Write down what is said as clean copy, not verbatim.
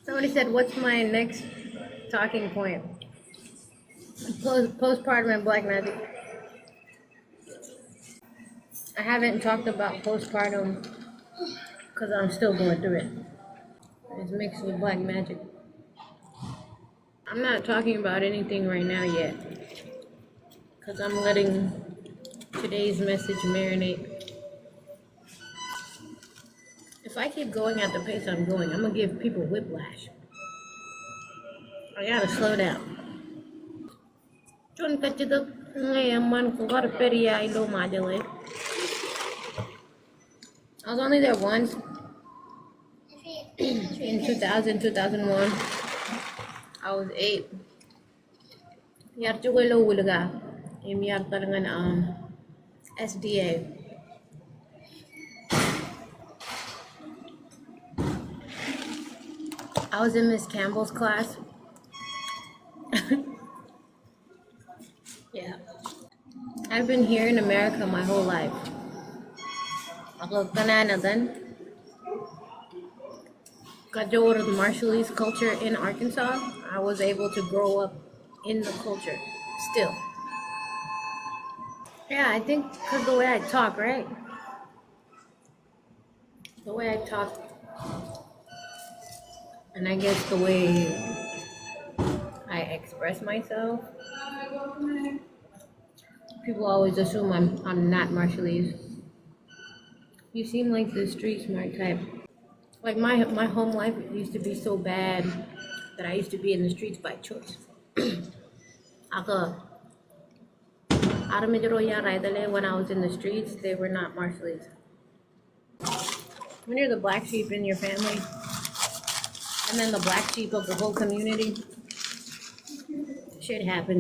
Somebody said, what's my next talking point? Postpartum and black magic. I haven't talked about postpartum because I'm still going through it. It's mixed with black magic. I'm not talking about anything right now yet because I'm letting today's message marinate. If I keep going at the pace I'm going, I'm going to give people whiplash. I gotta slow down. Chun kachidok ngayon man ko karperia ilo majale. I was only there once in 2000, 2001. I was 8. Yar chugo lo wulaga. Im yar talangan SDA. I was in Miss Campbell's class. Yeah. I've been here in America my whole life. Ako kanana then. Kajor Marshallese culture in Arkansas. I was able to grow up in the culture still. Yeah, I think because the way I talk, right? The way I talk, and I guess the way I express myself. People always assume I'm not Marshallese. You seem like the street smart type. Like my home life used to be so bad that I used to be in the streets by choice. Ako, when I was in the streets, they were not Marshallese. When you're the black sheep in your family, and then the black sheep of the whole community, shit happens.